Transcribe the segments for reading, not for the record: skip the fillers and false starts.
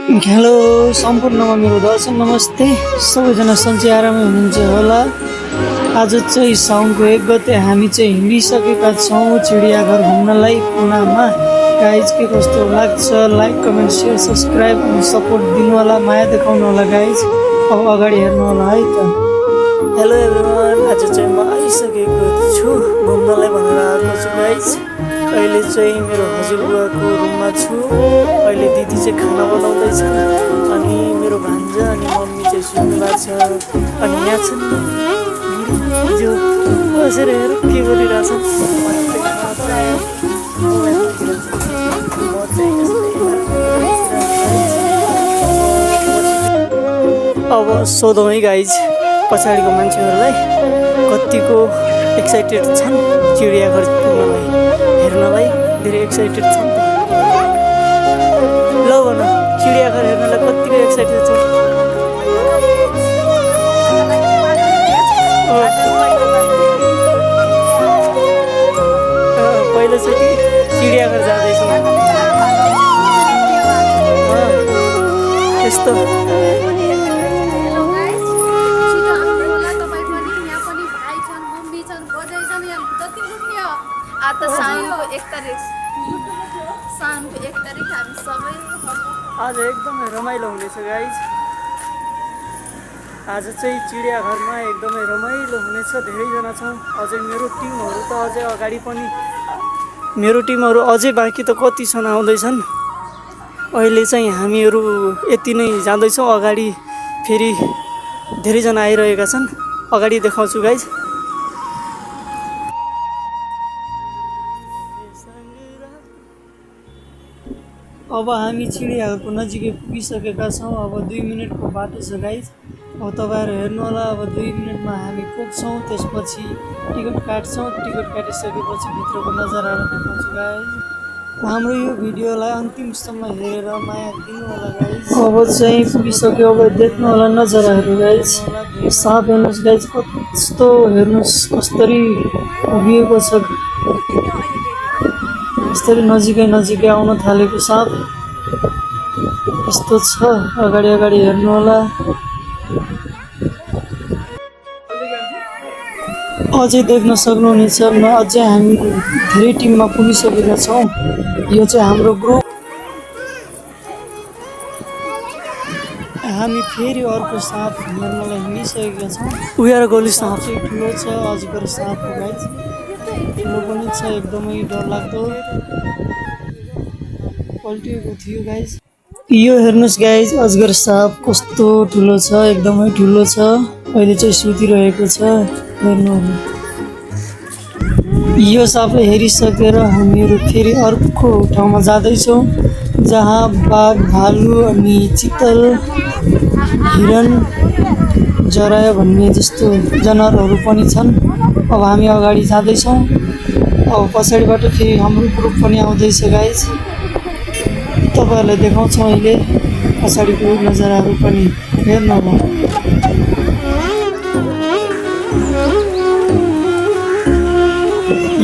Hello सम्पूर्णमा मेरो दर्शन नमस्ते। सबैजना सन्चै आरामै हुनुहुन्छ होला। आज चाहिँ साउनको 1 गते हामी चाहिँ हिँडिसकेका छौँ चिडियाघर घुम्नलाई पुनामा। गाइज के कस्तो लाग्छ लाइक कमेन्ट सेयर सब्सक्राइब अनि सपोर्ट दिनु होला, माया देखाउनु होला गाइज। अब अगाडि हेर्नु होला है त। हेलो एभ्रिवान, आज चाहिँ म आइसकेको छु घुम्नलाई भनेर आएको छु गाइज। अहिले चाहिँ मेरो हजुरबुवाको रुममा छु। अहिले दिदी चाहिँ खाना बनाउँदैछ अनि मेरो भान्जा अनि मम्मी चाहिँ सुन्नु भएको छ। अनि यहाँ छन् जो बसेर हेर के गरिरहेछन्। अब सोधौँ है गाइज पछाडिको मान्छेहरूलाई कतिको एक्साइटेड छन् चिडियाघर पुग्नलाई, हेर्नलाई धेरै एक्साइटेड छन्। ल भन चिडियाघर हेर्नलाई कतिको एक्साइटेड छ? पहिलोचोटि चिडियाघर जाँदैछौँ यस्तो। आज एकदमै रमाइलो हुनेछ गाइज। आज चाहिँ चिडियाघरमा एकदमै रमाइलो हुनेछ। धेरैजना छौँ अझै। मेरो टिमहरू त अझै अगाडि पनि, मेरो टिमहरू अझै बाँकी त कति छन् आउँदैछन्। अहिले चाहिँ हामीहरू यति नै जाँदैछौँ। अगाडि फेरि धेरैजना आइरहेका छन्। अगाडि देखाउँछु गाइज। अब हामी चिडियाघरको नजिकै पुगिसकेका छौँ। अब 2 मिनटको बाटो छ गाइज। अब तपाईँहरू हेर्नु होला। अब 2 मिनटमा हामी पुग्छौँ। त्यसपछि टिकट काट्छौँ। टिकट काटिसकेपछि भित्रको नजाराहरू देखाउँछु गाइज। हाम्रो यो भिडियोलाई अन्तिमसम्म हेरेर माया दिनु होला गाइज। अब चाहिँ पुगिसक्यो। अब देख्नु होला नजाराहरू गाइज। साँप हेर्नुहोस् गाइज कस्तो, हेर्नुहोस् कसरी उभिएको छ। यसरी नजिकै आउन थालेको साँप यस्तो छ। अगाडि हेर्नु होला। अझै देख्न सक्नुहुनेछ। अझै हामी धेरै टिममा पुगिसकेका छौँ। यो चाहिँ हाम्रो ग्रुप। हामी फेरि अर्को साँप हेर्नलाई हिँडिसकेका छौँ। उयो गोली साँप चाहिँ ठुलो छ, अजगर साँप हो गाइज। ठुलो पनि छ, एकदमै डरलाग्दो पल्टिएको थियो गाइज। यो हेर्नुहोस् गाइज अजगर साँप कस्तो ठुलो छ, एकदमै ठुलो छ। अहिले चाहिँ सुतिरहेको छ, हेर्नु। यो साँपलाई हेरिसकेर हामीहरू फेरि अर्को ठाउँमा जाँदैछौँ जहाँ बाघ, भालु अनि चितल, हिरण, जरायो भन्ने जस्तो जनावरहरू पनि छन्। अब हामी अगाडि जाँदैछौँ। अब पछाडिबाट फेरि हाम्रो ग्रुप पनि आउँदैछ गाइज। तपाईँहरूलाई देखाउँछौँ अहिले पछाडिको नजाराहरू पनि हेर्नु होला।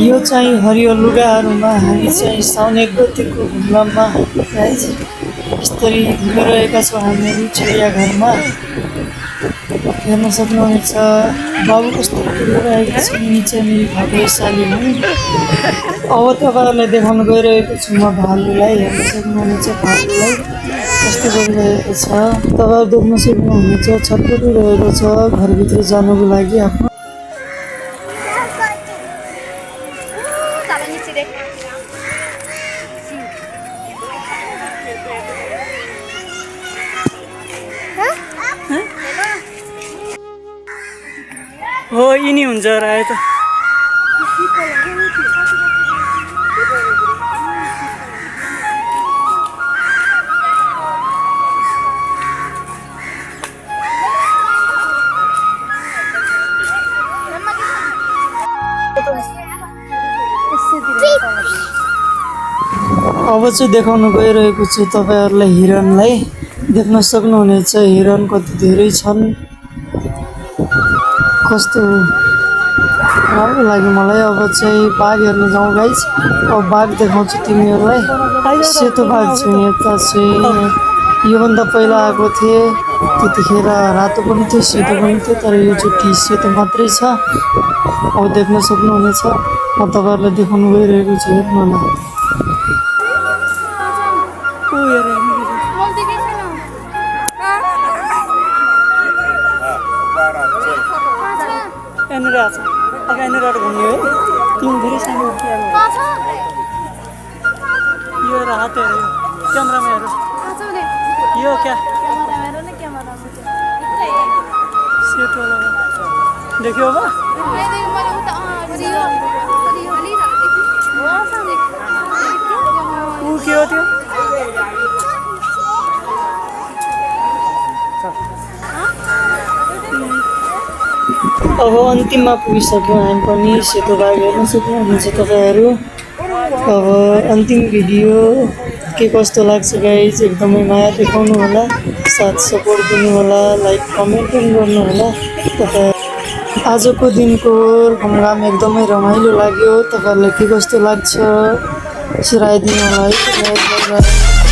यो चाहिँ हरियो लुगाहरूमा हामी चाहिँ साउन 1 गतेको घुम्नमा गाइज यसरी घुमिरहेका छौँ हामीहरू चिडियाघरमा। हेर्न सक्नुहुनेछ बाबु कस्तो खेलिरहेको छ। निचे मेरो भाइ साली हुन्। अब तपाईँहरूलाई देखाउन गइरहेको छु म भालुलाई। हेर्न सक्नुहुनेछ भालुलाई कस्तो गरिरहेको छ। तपाईँहरू देख्न सक्नुहुनेछ छटपटिरहेको छ घरभित्र जानुको लागि आफ्नो। हो यिनी हुन्छ र आयो त। अब चाहिँ देखाउन गइरहेको छु तपाईँहरूलाई हिरणलाई। देख्न सक्नुहुनेछ हिरण कति धेरै छन्। कस्तो राम्रो लाग्यो मलाई। अब चाहिँ बाघ हेर्न जाउँ गाइज। अब बाघ देखाउँछु तिमीहरूलाई। सेतो बाघ छ, यता चाहिँ योभन्दा पहिला आएको थिएँ त्यतिखेर रातो पनि थियो सेतो पनि थियो तर योचोटि सेतो मात्रै छ। अब देख्न सक्नुहुनेछ म तपाईँहरूलाई देखाउनु गइरहेको छु हेर्नु न। यहाँनिर आएको छ अब यहाँनिर घुम्ने हो तिमी धेरै सानो यो हात हेऱ्यो क्यामेरामा हेऱ्यो यो क्या सेतो देख्यो अब ऊ के हो त्यो अब अन्तिममा पुगिसक्यौँ हामी पनि सेतो बाघ हेर्न सक्नुहुन्छ तपाईँहरू। अब अन्तिम भिडियो के कस्तो लाग्छ गाइज एकदमै माया देखाउनु होला, साथ सपोर्ट दिनु होला, लाइक कमेन्ट पनि गर्नु होला। तपाईँ आजको दिनको घुमघाम एकदमै रमाइलो लाग्यो। तपाईँहरूलाई के कस्तो लाग्छ सुनाइदिनु होला है।